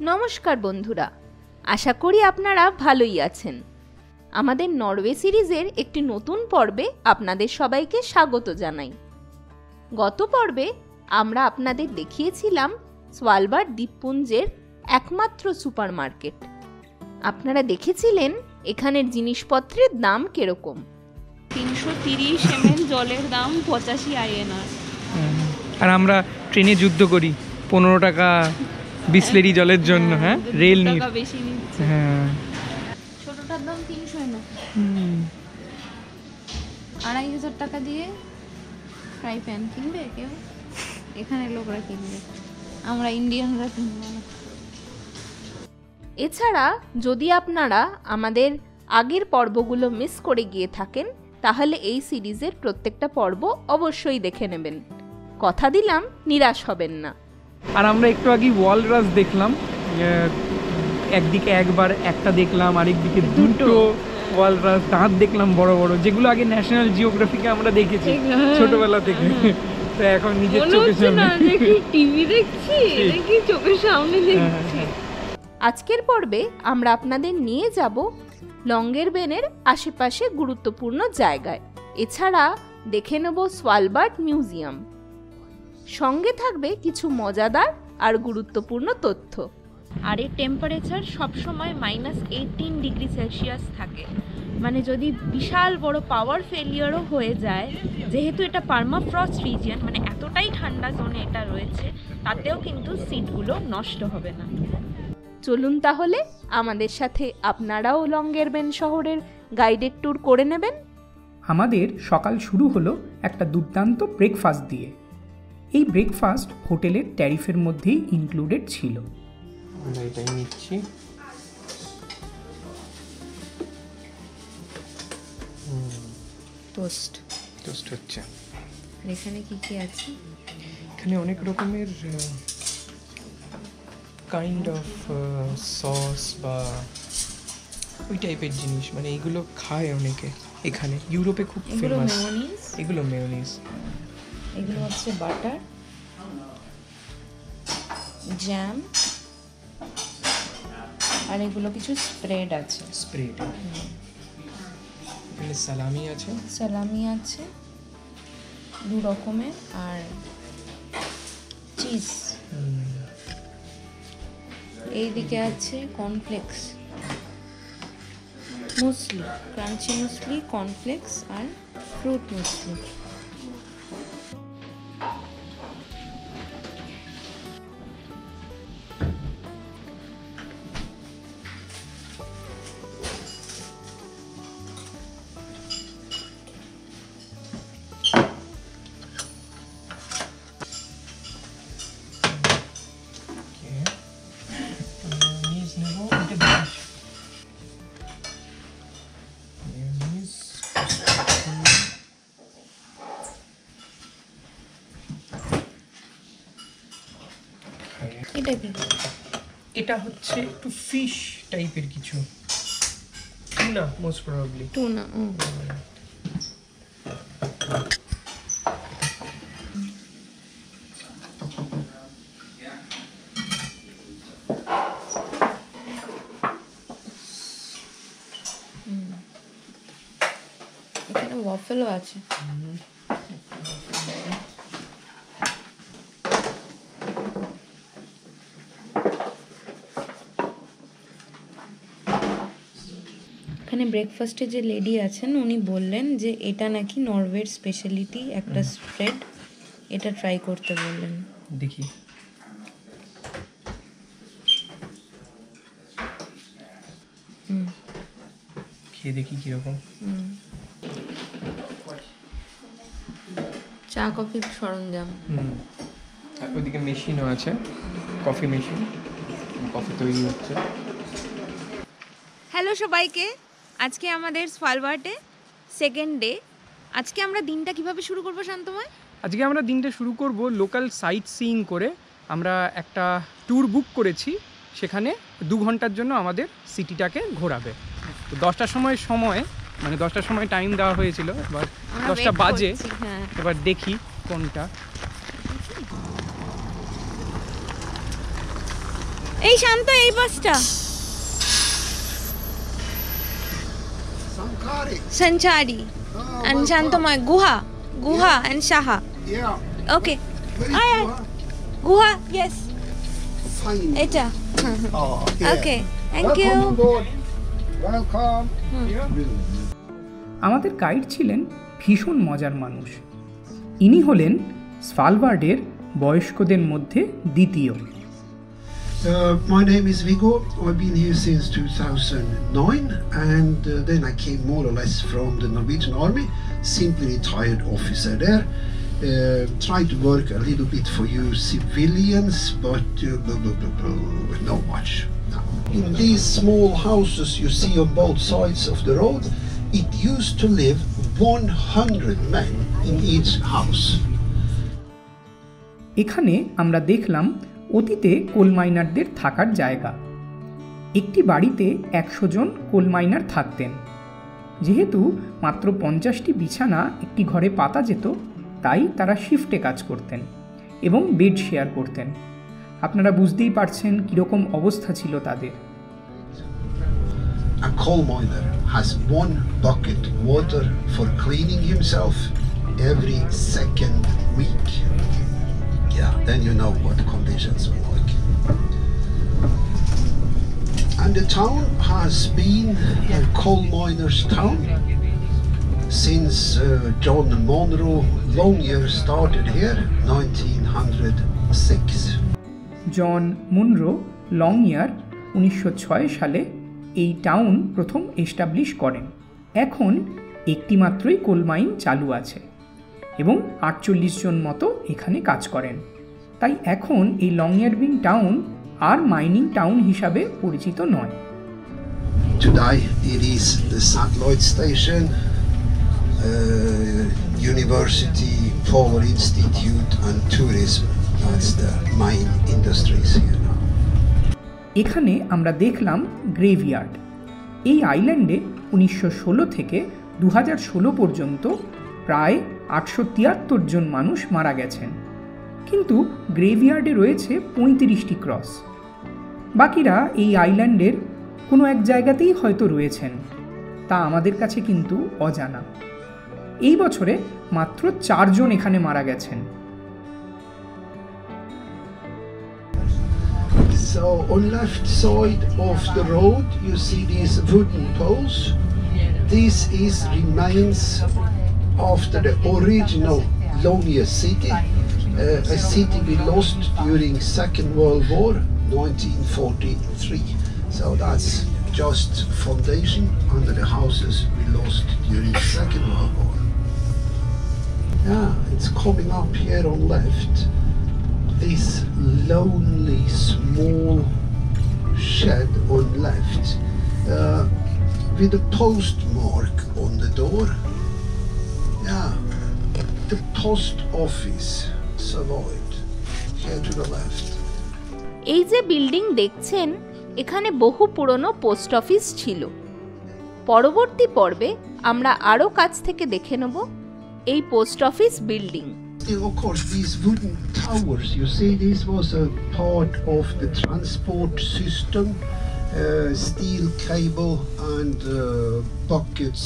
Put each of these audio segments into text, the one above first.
নমস্কার বন্ধুরা, আশা করি আপনারা ভালোই আছেন। আমাদের নরওয়ে সিরিজের একটি নতুন পর্বে আপনাদের সবাইকে স্বাগত জানাই। গত পর্বে আমরা আপনাদের দেখিয়েছিলাম সোয়ালবার্ড দ্বীপপুঞ্জের একমাত্র সুপারমার্কেট। আপনারা দেখেছিলেন এখানের জিনিসপত্রের দাম কিরকম। 330 ml জলের দাম 85 INR। আর আমরা ট্রেনে যুদ্ধ করি 15 টাকা বিসলেরি জলের জন্য। হ্যাঁ, রেল নিয়ে বেশি নিচ্ছে। হ্যাঁ, ছোটটার দাম 300 না, 2500 টাকা দিয়ে ফ্রাই প্যান কিনবে কেউ? এখানে লোকরা কিনবে, আমরা ইন্ডিয়ানরা কিনবো না। এছাড়া যদি আপনারা আমাদের আগের পর্বগুলো মিস করে গিয়ে থাকেন, তাহলে এই সিরিজের প্রত্যেকটা পর্ব অবশ্যই দেখে নেবেন। কথা দিলাম, নিরাশ হবেন না। আর আমরা একটু আগে ওয়ালরাস দেখলাম, একদিকে একবার একটা দেখলাম, আরেকদিকে দুটো ওয়ালরাস দাঁত দেখলাম বড় বড়, যেগুলো আগে ন্যাশনাল জিওগ্রাফিকে আমরা দেখেছি ছোটবেলা থেকে। তো এখন নিজের চোখের সামনে টিভি দেখছি, দেখি চোখের সামনে দেখছি। আজকের পর্বে আমরা আপনাদের নিয়ে যাব লঙ্গেরবেনের আশেপাশে গুরুত্বপূর্ণ জায়গায়। এছাড়া দেখে নেব সোয়ালবার্ড মিউজিয়াম। সঙ্গে থাকবে কিছু মজাদার আর গুরুত্বপূর্ণ তথ্য। আর এর টেম্পারেচার সবসময় -18 ডিগ্রি সেলসিয়াস থাকে। মানে যদি বিশাল বড় পাওয়ার ফেলিয়ারও হয়ে যায়, যেহেতু এটা পার্মাফ্রস্ট রিজিয়ন, মানে এতটাই ঠান্ডা জোনে এটা রয়েছে, তাতেও কিন্তু সিটগুলো নষ্ট হবে না। চলুন তাহলে আমাদের সাথে আপনারাও লঙ্গেরবেন শহরের গাইডেড ট্যুর করে নেবেন। আমাদের সকাল শুরু হলো একটা দুর্দান্ত ব্রেকফাস্ট দিয়ে। এই ব্রেকফাস্ট হোটেলের ট্যারিফের মধ্যেই ইনক্লুডেড ছিল। আমরা এটাই নিচ্ছি। টোস্ট টোস্ট হচ্ছে। আর এখানে কি কি আছে? এখানে অনেক রকমের কাইন্ড অফ সস বা ওই টাইপের জিনিস, মানে এগুলো খায় অনেকে। এখানে ইউরোপে খুব ফেমাস এগুলো। মেয়োনিজ, এগুলো হচ্ছে বাটার, জ্যাম, আর এগুলো কিছু স্প্রেড আছে। স্প্রেড, এখানে সালামি আছে, সালামি আছে 2 রকমের, আর চিজ। এইদিকে আছে কর্নফ্লেক্স, মুসলি, ক্রাঞ্চি মুসলি, কর্নফ্লেক্স আর ফ্রুট মুসলি। এটা হচ্ছে একটু ফিশ টাইপের কিছু, টুনা মোস্ট প্রবাবলি। টুনা। এখানে ওয়াফেলও আছে। এখানে ব্রেকফাস্টে যে লেডি আছেন উনি বললেন যে এটা নাকি নরওয়ের স্পেশালিটি একটা স্প্রেড, এটা ট্রাই করতে বললেন। দেখি। খেয়ে দেখি কিরকম। চা কফির সরঞ্জাম। আর ওইদিকে মেশিনও আছে, কফি মেশিন, কফি তৈরি হচ্ছে। হ্যালো সবাইকে, আজকে আমাদের সোয়ালবার্ডে সেকেন্ড ডে। আজকে আমরা দিনটা কিভাবে শুরু করব শান্তময়? আজকে আমরা দিনটা শুরু করব লোকাল সাইট সিইং করে। আমরা একটা ট্যুর বুক করেছি, সেখানে 2 ঘন্টার জন্য আমাদের সিটিটাকে ঘোরাবে। তো 10টার সময় মানে 10টার সময় টাইম দেওয়া হয়েছিল, এবার 10টা বাজে। এবার দেখি কোনটা। এই শান্ত, এই বাসটা সঞ্চারি and শান্তময় গুহা and সাহা। ওকে আয় গুহা, ইয়েস এটা। ওকে, থ্যাংক ইউ। আমাদের গাইড ছিলেন ভীষণ মজার মানুষ। ইনি হলেন স্ভালবার্ডের বয়স্কদের মধ্যে দ্বিতীয়। My name is Viggo. I've been here since 2009 and then I came more or less from the Norwegian Army, simply retired officer there. Tried to work a little bit for you civilians, but not much. No. In these small houses you see on both sides of the road, it used to live 100 men in each house. এখানে আমরা দেখলাম অতীতে কোল মাইনারদের থাকার জায়গা। একটি বাড়িতে 100 জন কোল minor থাকতেন। যেহেতু মাত্র 50টি বিছানা একটি ঘরে পাতা যেত, তাই তারা শিফটে কাজ করতেন এবং বেড শেয়ার করতেন। আপনারা বুঝতেই পারছেন কীরকম অবস্থা ছিল তাদের। A coal miner has 1 bucket water for cleaning himself every second week. Yeah, then you know what the conditions were like. And the town has been a coal miners' town since John Monroe Longyear started here 1906. John Munro Longyear 1906 সালে এই town প্রথম establish করেন। এখন একটি মাত্রই কোল mine চালু আছে এবং 48 জন মতো এখানে কাজ করেন। তাই এখন এই লংইয়ারবিং টাউন আর মাইনিং টাউন হিসাবে পরিচিত নয়। Today it is the satellite station, university, power institute and tourism. That's the main industries here now. এখানে আমরা দেখলাম গ্রেভইয়ার্ড। এই আইল্যান্ডে 1916 থেকে 2016 পর্যন্ত প্রায় 873 জন মানুষ মারা গেছেন, কিন্তু গ্রেভইয়ার্ডে রয়েছে 35টি ক্রস। বাকিরা এই আইল্যান্ডের কোনো এক জায়গাতেই হয়তো রয়েছেন, তা আমাদের কাছে কিন্তু অজানা। এই বছরে মাত্র 4 জন এখানে মারা গেছেন। So on left side of the road you see these wooden poles. This is remains after the original Longyear city, a city we lost during Second World War, 1943. So that's just foundation under the houses we lost during Second World War. Yeah, it's coming up here on left. This lonely small shed on left with a postmark on the door. Yeah, the post office survived. Here to the left. এই যে building দেখছেন, এখানে বহু পুরনো post office ছিল। পরবর্তী পর্বে আমরা আরও কাছ থেকে দেখে নেব এই post office building. Of course, these wooden towers, you see, this was a part of the transport system, steel cable and buckets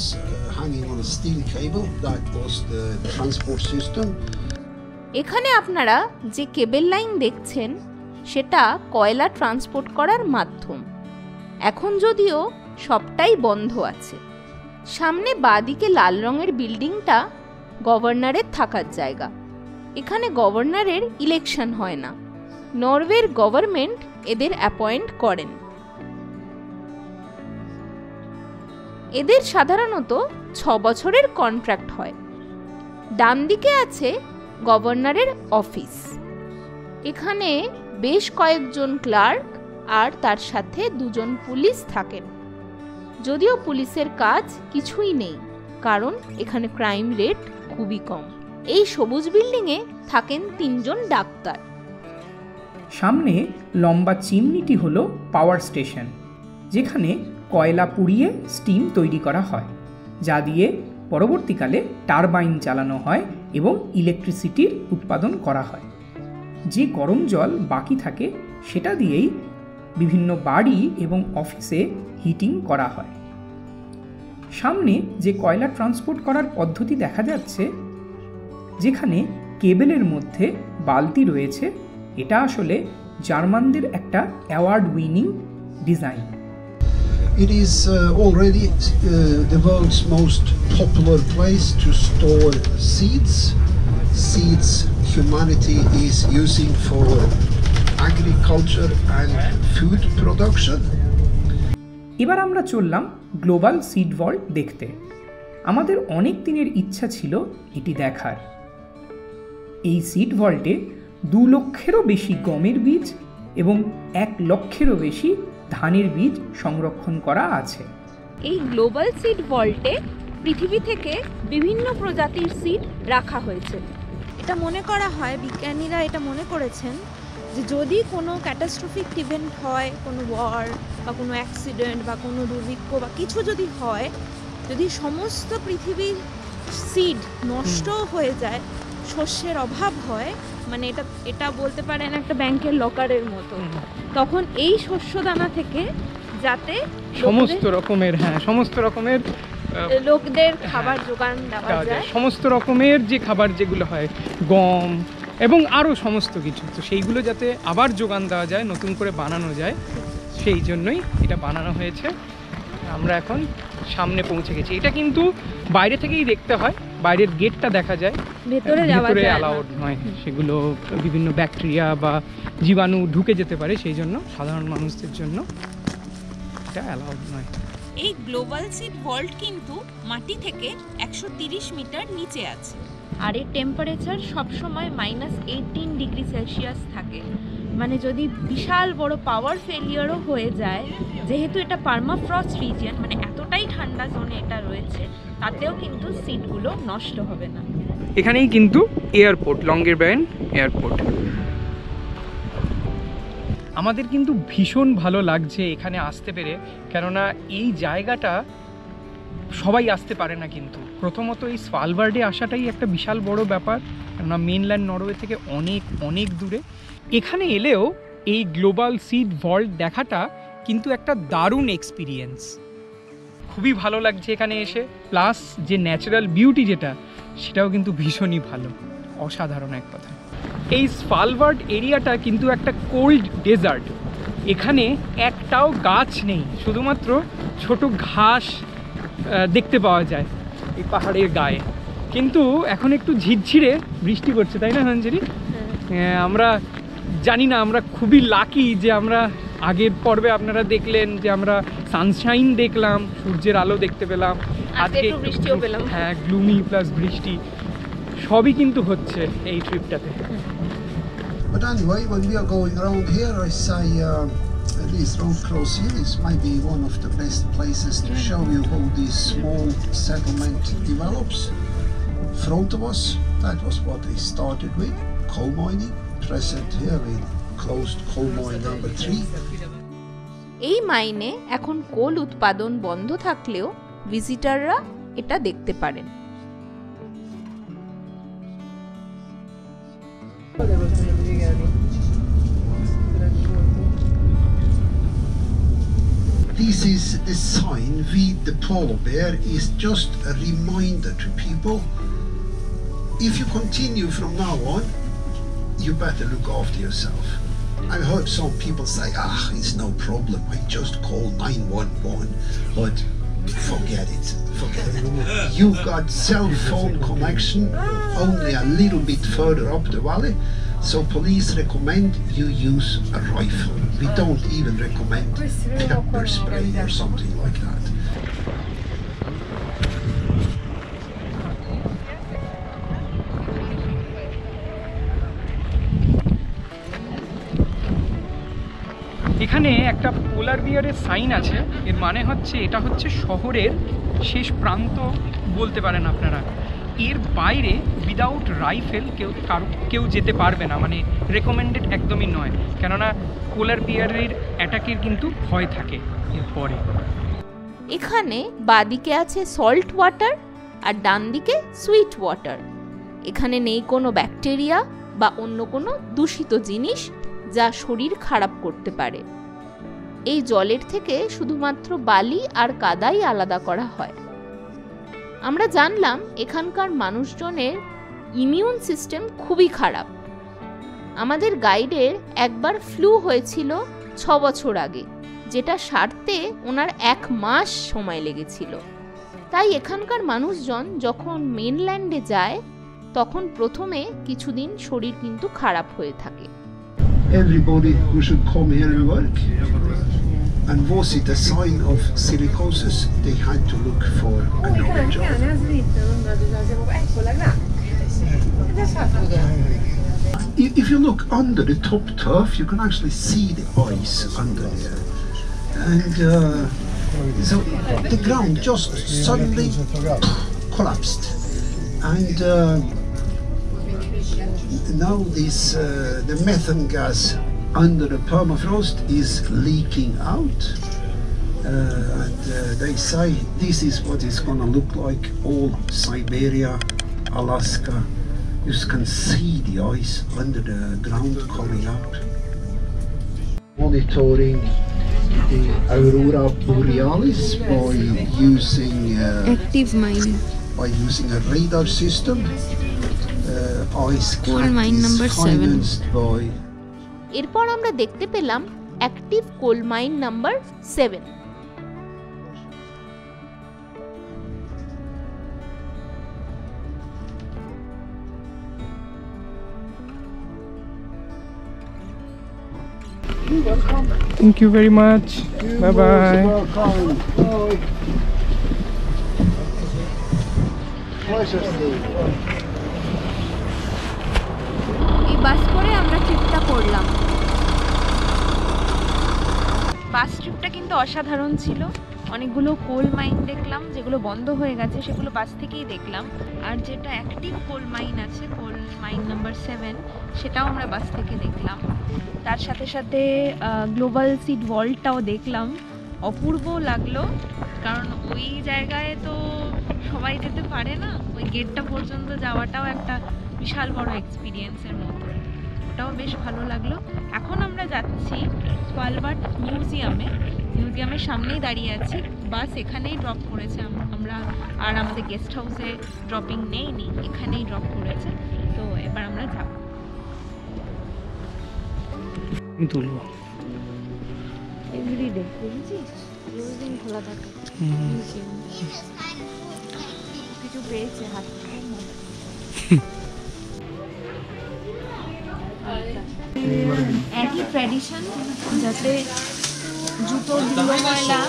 hanging on a steel cable. That was the transport system. এখানে আপনারা যে কেবল line দেখছেন সেটা কয়লা transport করার মাধ্যম। এখন যদিও সবটাই বন্ধ আছে। সামনে বাঁদিকে লাল রঙের বিল্ডিংটা গভর্নরের থাকার জায়গা। এখানে গভর্নরের ইলেকশন হয় না, নরওয়ের গভর্নমেন্ট এদের অ্যাপয়েন্ট করেন। এদের সাধারণত 6 বছরের কন্ট্রাক্ট হয়। ডান দিকে আছে গভর্নরের অফিস। এখানে বেশ কয়েকজন ক্লার্ক আর তার সাথে 2 জন পুলিশ থাকেন। যদিও পুলিশের কাজ কিছুই নেই, কারণ এখানে ক্রাইম রেট খুবই কম। এই সবুজ বিল্ডিংয়ে থাকেন 3 জন ডাক্তার। সামনে লম্বা চিমনিটি হলো পাওয়ার স্টেশন, যেখানে কয়লা পুড়িয়ে স্টিম তৈরি করা হয়, যা দিয়ে পরবর্তীকালে টারবাইন চালানো হয় এবং ইলেকট্রিসিটির উৎপাদন করা হয়। যে গরম জল বাকি থাকে সেটা দিয়েই বিভিন্ন বাড়ি এবং অফিসে হিটিং করা হয়। সামনে যে কয়লা ট্রান্সপোর্ট করার পদ্ধতি দেখা যাচ্ছে, যেখানে কেবেলের মধ্যে বালতি রয়েছে, এটা আসলে জার্মানদের একটা award winning design. It is already the world's most popular place to store seeds. Seeds humanity is using for agriculture and food production. এবার আমরা চললাম গ্লোবাল সিড ভল্ট দেখতে। আমাদের অনেক দিনের ইচ্ছা ছিল এটি দেখার। এই সিড ভল্টে 2 লক্ষেরও বেশি গমের বীজ এবং 1 লক্ষেরও বেশি ধানের বীজ সংরক্ষণ করা আছে। এই গ্লোবাল সিড ভল্টে পৃথিবী থেকে বিভিন্ন প্রজাতির সিড রাখা হয়েছে। এটা মনে করা হয়, বিজ্ঞানীরা এটা মনে করেছেন যে যদি কোনো ক্যাটাস্ট্রফিক ইভেন্ট হয়, কোনো ওয়ার বা কোনো অ্যাক্সিডেন্ট বা কোনো দুর্ভিক্ষ বা কিছু যদি হয়, যদি সমস্ত পৃথিবীর সিড নষ্ট হয়ে যায়, শস্যের অভাব হয়, মানে এটা বলতে পারেন একটা ব্যাংকের লকারের মতো, তখন এই শস্যদানা থেকে যাতে সমস্ত রকমের লোকদের খাবার যোগান দেওয়া যায়, সমস্ত রকমের যে খাবার যেগুলো হয়, গম এবং আরও সমস্ত কিছু, তো সেইগুলো যাতে আবার যোগান দেওয়া যায়, নতুন করে বানানো যায়, সেই জন্যই এটা বানানো হয়েছে। আমরা এখন সামনে পৌঁছে গেছি। এটা কিন্তু বাইরে থেকেই দেখতে হয়, বাইরের গেটটা দেখা যায়, ভেতরে অ্যালাউড নয়, সেগুলো বিভিন্ন ব্যাকটেরিয়া বা জীবাণু ঢুকে যেতে পারে, সেই জন্য সাধারণ মানুষদের জন্য এটা অ্যালাউড নয়। এই গ্লোবাল সিড ভল্ট কিন্তু মাটি থেকে 130 মিটার নিচে আছে, আর এর টেম্পারেচার সবসময় -18 ডিগ্রি সেলসিয়াস থাকে। মানে যদি বিশাল বড় পাওয়ার ফেলিয়ারও হয়ে যায়, যেহেতু এটা পার্মাফ্রস্ট রিজিয়ন, মানে এতটাই ঠান্ডা জোনে এটা রয়েছে, তাতেও কিন্তু সিডগুলো নষ্ট হবে না। এখানেই কিন্তু এয়ারপোর্ট, লঙ্গেরবায়েন এয়ারপোর্ট। আমাদের কিন্তু ভীষণ ভালো লাগছে এখানে আসতে পেরে, কেননা এই জায়গাটা সবাই আসতে পারে না। কিন্তু প্রথমত এই স্ভালবার্ডে আসাটাই একটা বিশাল বড় ব্যাপার, কেননা মেনল্যান্ড নরওয়ে থেকে অনেক অনেক দূরে। এখানে এলেও এই গ্লোবাল সিড ভল্ট দেখাটা কিন্তু একটা দারুণ এক্সপিরিয়েন্স। খুবই ভালো লাগছে এখানে এসে, প্লাস যে ন্যাচারাল বিউটি যেটা, সেটাও কিন্তু ভীষণই ভালো, অসাধারণ এক কথা। এই স্ভালবার্ড এরিয়াটা কিন্তু একটা কোল্ড ডেজার্ট। এখানে একটাও গাছ নেই, শুধুমাত্র ছোট ঘাস দেখতে পাওয়া যায় এই পাহাড়ের গায়ে। কিন্তু এখন একটু ঝিরঝিরে বৃষ্টি পড়ছে, তাই না সঞ্জরি? আমরা জানি না, আমরা খুবই লাকি যে আমরা আগের পর্বে আপনারা দেখলেন যে আমরা সানশাইন দেখলাম, সূর্যের আলো দেখতে পেলাম, আজকে একটু বৃষ্টিও পেলাম। হ্যাঁ, গ্লুমি প্লাস বৃষ্টি সবই কিন্তু হচ্ছে এই ট্রিপটাতে। But anyway, when we are going around here, I say at least Road Cross Hill is maybe one of the best places to show you how this small settlement develops. In front of us, that was what they started with, coal mining. Present here with closed coal mine number 3. এই মাইনে এখন কোল উৎপাদন বন্ধ থাকলেও ভিজিটাররা এটা দেখতে পারেন। This is a sign with the polar bear, is just a reminder to people. If you continue from now on, you better look after yourself. I've heard some people say, it's no problem, I just call 911, but forget it. You've got cell phone connection only a little bit further up the valley, so police recommend you use a rifle. We don't even recommend pepper spray or something like that. এখানে একটা পোলার বিয়ারের sign আছে, এর মানে হচ্ছে এটা হচ্ছে শহরের শেষ প্রান্ত বলতে পারেন আপনারা। এর বাইরে উইদাউট রাইফেল কেউ যেতে পারবে না, মানে রেকমেন্ডেড একদমই নয়, কেননা পোলার বিয়ারের অ্যাটাকের কিন্তু ভয় থাকে এরপরে। এখানে বাদিকে আছে সল্ট ওয়াটার আর ডান দিকে সুইট ওয়াটার। এখানে নেই কোনো ব্যাকটেরিয়া বা অন্য কোনো দূষিত জিনিস যা শরীর খারাপ করতে পারে। এই জলের থেকে শুধুমাত্র বালি আর কাদাই আলাদা করা হয়। আমরা জানলাম এখানকার মানুষজনের ইমিউন সিস্টেম খুবই খারাপ। আমাদের গাইডের একবার ফ্লু হয়েছিল 6 বছর আগে, যেটা সারতে ওনার 1 মাস সময় লেগেছিল। তাই এখানকার মানুষজন যখন মেনল্যান্ডে যায় তখন প্রথমে কিছুদিন শরীর কিন্তু খারাপ হয়ে থাকে। Everybody who should come here and work, and was it a sign of silicosis, they had to look for another job. If you look under the top turf, you can actually see the ice under there, and so the ground just suddenly collapsed, and now the methane gas under the permafrost is leaking out, and they say this is what it's going to look like all Siberia, Alaska. You can see the ice under the ground coming up. Monitoring the aurora borealis by using active mining. A radar system. Ice Coal mine number 7. financed by এরপর আমরা দেখতে পেলাম active coal mine number 7। Thank you very much. Bye bye. Pleasure, Steve. এই বাস করে আমরা ট্রিপটা করলাম। বাস ট্রিপটা কিন্তু অসাধারণ ছিল। অনেকগুলো কোল মাইন দেখলাম, যেগুলো বন্ধ হয়ে গেছে সেগুলো বাস থেকেই দেখলাম। আর যেটা অ্যাক্টিভ কোল মাইন আছে, কোল মাইন নাম্বার 7, সেটাও আমরা বাস থেকে দেখলাম। তার সাথে সাথে গ্লোবাল সিড ওয়ালটাও দেখলাম। অপূর্ব লাগলো, কারণ ওই জায়গায় তো সবাই যেতে পারে না। ওই গেটটা পর্যন্ত যাওয়াটাও একটা বিশাল বড় এক্সপিরিয়েন্সের মতো, ওটাও বেশ ভালো লাগলো। এখন আমরা যাচ্ছি স্ভালবার্ড মিউজিয়ামের সামনেই দাঁড়িয়ে আছি। বাস এখানেই ড্রপ করেছে আমরা, আর আমাদের গেস্ট হাউসে ড্রপিং নেইনি, এখানেই ড্রপ করেছে। তো এবার আমরা যাব। তুলবো এভরিডে বুঝেছিস, রোজদিন খোলা থাকে কিছু পেয়েছে হাত থেকে। একই ট্র্যাডিশন, যাতে জুতোর ধুলো ময়লা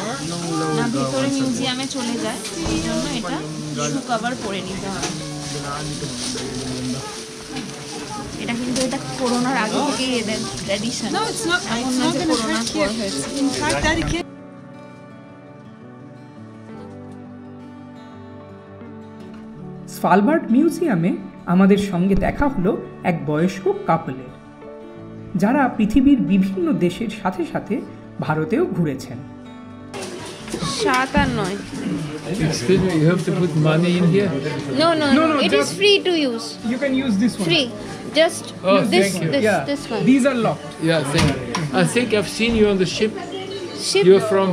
না ভিতরে মিউজিয়ামে চলে যায়, এই জন্য এটা শু কভার পরে নিতে হবে। এটা কিন্তু এটা করোনার আগে থেকেই এদের ট্র্যাডিশন, এখন না যে করোনার পর হয়েছে। স্ভালবার্ড মিউজিয়ামে আমাদের সঙ্গে দেখা হলো এক বয়স্ক কাপলের, যারা পৃথিবীর বিভিন্ন দেশের সাথে সাথে ভারতেও ঘুরেছেন। 7 আর 9। Excuse me, you have to put money in here? No, it is just- free to use. You can use this one. Free. Just Oh, this thank you. this one. These are locked. Yeah, thank you. I think I've seen you on the ship. Ship. You're from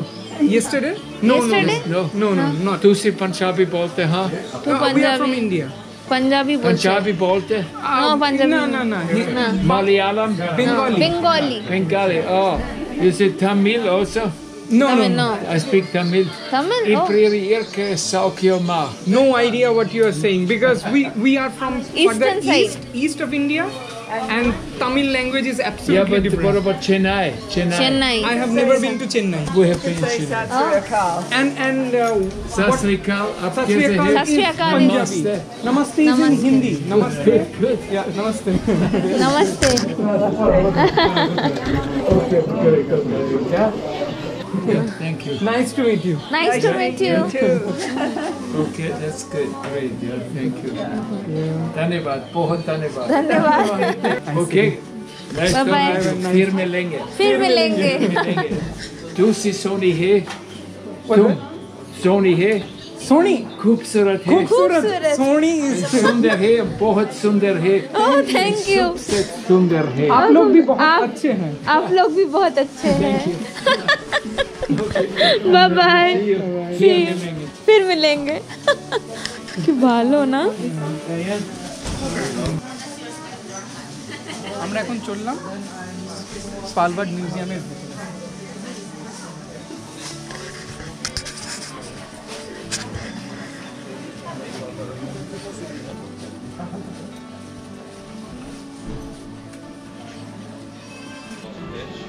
Yesterday? Yesterday? no, No, not. Tusi Punjabi bolte, huh? To We are from Punjabi. India. Punjabi बोलते हैं। Punjabi bolte, No, Punjabi. No. No. Malayalam, Bengali. Bengali. Bengali. Oh, is it Tamil also? No. Tamil, no. I speak Tamil. Tamil? Oh. Ipriyirke Saukyoma. No idea what you are saying, because we are from Eastern further side. east of India, and Tamil language is Yeah, absolutely but different. what about Chennai? Chennai. I have never been to Chennai. We have been in Chennai. And Sat Sri Akal, aap Sat Sri kaise Akal hai? Sat Sri is Akal. Punjabi. Namaste is in Namaste. Hindi. Namaste. Good. Yeah, namaste. Namaste. Yeah, thank you. Nice to meet you. Nice to meet you. Okay, that's good. Great. Yeah, thank you. धन्यवाद, बहुत धन्यवाद. धन्यवाद। Okay. Nice to Bye-bye. meet you. फिर मिलेंगे. फिर मिलेंगे। तू सी सोनी है. तुम सोनी है. Soni. खूबसूरत है. खूबसूरत। Soni is. सुंदर है, बहुत सुंदर है. Oh, thank you. सबसे सुंदर है. आप लोग भी बहुत आप- अच्छे हैं. आप लोग भी बहुत अच्छे हैं। बाय बाय, फिर मिलेंगे। कि ভালো না? আমরা এখন চললাম স্ভালবার্ড মিউজিয়ামের ভিতরে।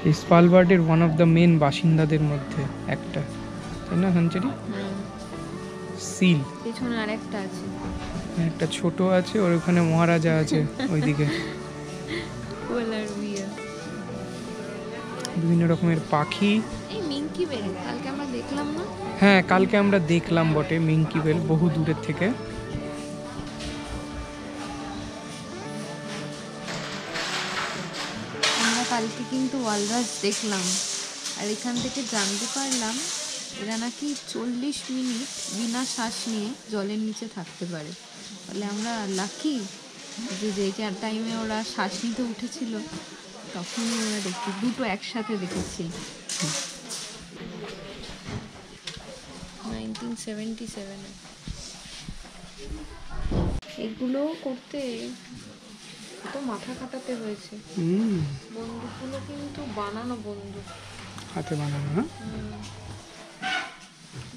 এই স্ভালবার্ডের ওয়ান অফ দ্য মেন বাসিন্দাদের মধ্যে একটা, তাই না সঞ্চরি? সিল পিছনে আরেকটা আছে, একটা ছোট আছে, ওর ওখানে মহারাজা আছে ওইদিকে। বিভিন্ন রকমের পাখি। এই মিঙ্কি বেল কালকে আমরা দেখলাম না? হ্যাঁ, কালকে আমরা দেখলাম বটে মিঙ্কি বেল বহু দূরের থেকে। আমরা কালকে কিন্তু ওয়ালরাস দেখলাম, আর এখান থেকে জানতে পারলাম এরা নাকি 40 মিনিট বিনা শ্বাস নিয়ে জলের নিচে থাকতে পারে। তাহলে আমরা লাকি যে যে টাইমে ওরা শ্বাস নিতে উঠেছিল তখনই ওরা দেখি দুটো একসাথে দেখেছি। 1977 এগুলো করতে তো মাথা খাটাতে হয়েছে। বন্দুকগুলো কিন্তু বানানো বন্দুক, হাতে বানানো। হ্যাঁ,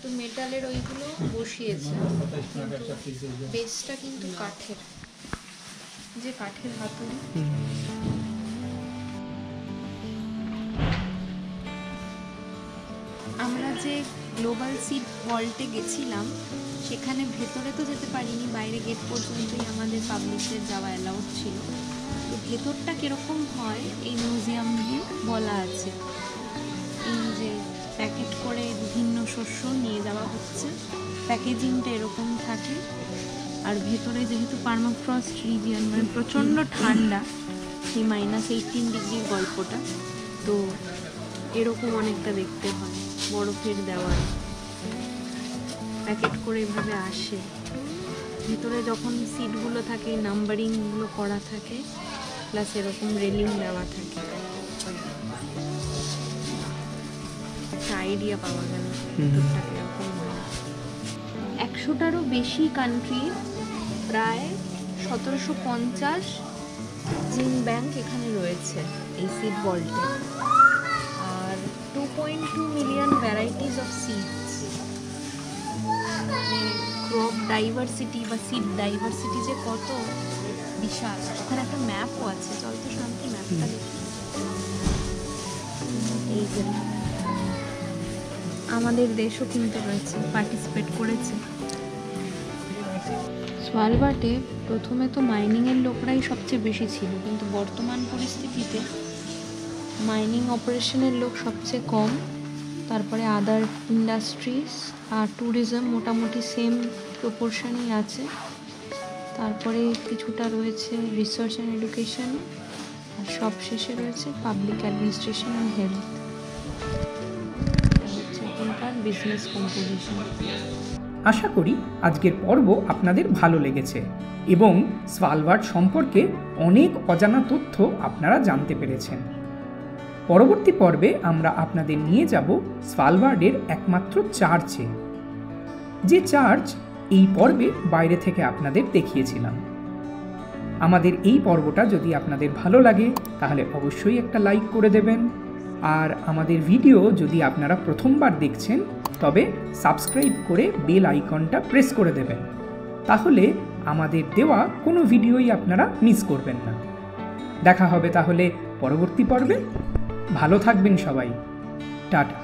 তো মেটালের ওইগুলো বসিয়েছে, বেসটা কিন্তু কাঠের, যে কাঠের হাতুড়ি। আমরা যে গ্লোবাল সিড ওয়ার্ল্ডে গেছিলাম সেখানে ভেতরে তো যেতে পারিনি, বাইরে গেট পর্যন্তই আমাদের পাবলিকদের যাওয়া অ্যালাউড ছিল। তো ভেতরটা কীরকম হয় এই মিউজিয়াম নিয়ে বলা আছে। এই যে প্যাকেট করে বিভিন্ন শস্য নিয়ে যাওয়া হচ্ছে, প্যাকেজিংটা এরকম থাকে। আর ভেতরে যেহেতু পার্মাফ্রস্ট রিজিয়ন, মানে প্রচণ্ড ঠান্ডা, সেই -18 ডিগ্রির গল্পটা, তো এরকম অনেকটা দেখতে হয়, বরফের দেওয়াল প্যাকেট করে এভাবে আসে। ভিতরে যখন সিটগুলো থাকে নাম্বারিংগুলো করা থাকে, প্লাস এরকম রেলিং দেওয়া থাকে, একটা আইডিয়া পাওয়া গেল ভিতরটাকে এরকম হয়। 100টারও বেশি কান্ট্রির প্রায় 1750 জিন ব্যাংক এখানে রয়েছে এই সিড ভল্টে, আর 2.2 মিলিয়ন ভ্যারাইটিস অফ সিডস। মানে ক্রপ ডাইভার্সিটি বা সিড ডাইভার্সিটি যে কত বিশাল। ওখানে একটা ম্যাপও আছে, চল তো শান্তি ম্যাপটা দেখি। এই যে আমাদের দেশও কিন্তু রয়েছে, পার্টিসিপেট করেছে। স্ভালবার্ডে প্রথমে তো মাইনিংয়ের লোকরাই সবচেয়ে বেশি ছিল, কিন্তু বর্তমান পরিস্থিতিতে মাইনিং অপারেশনের লোক সবচেয়ে কম, তারপরে আদার ইন্ডাস্ট্রিজ আর ট্যুরিজম মোটামুটি সেম প্রপোর্শনই আছে, তারপরে কিছুটা রয়েছে রিসার্চ অ্যান্ড এডুকেশন, আর সব শেষে রয়েছে পাবলিক অ্যাডমিনিস্ট্রেশন অ্যান্ড হেলথ। এখানকার বিজনেস কম্পোজিশন। আশা করি আজকের পর্ব আপনাদের ভালো লেগেছে এবং স্ভালবার্ড সম্পর্কে অনেক অজানা তথ্য আপনারা জানতে পেরেছেন। পরবর্তী পর্বে আমরা আপনাদের নিয়ে যাব স্ভালবার্ডের একমাত্র চার্চে, যে চার্চ এই পর্বে বাইরে থেকে আপনাদের দেখিয়েছিলাম। আমাদের এই পর্বটা যদি আপনাদের ভালো লাগে তাহলে অবশ্যই একটা লাইক করে দেবেন, আর আমাদের ভিডিও যদি আপনারা প্রথমবার দেখছেন তবে সাবস্ক্রাইব করে বেল আইকনটা প্রেস করে দেবেন, তাহলে আমাদের দেওয়া কোনো ভিডিওই আপনারা মিস করবেন না। দেখা হবে তাহলে পরবর্তী পর্বে। ভালো থাকবেন সবাই, টাটা।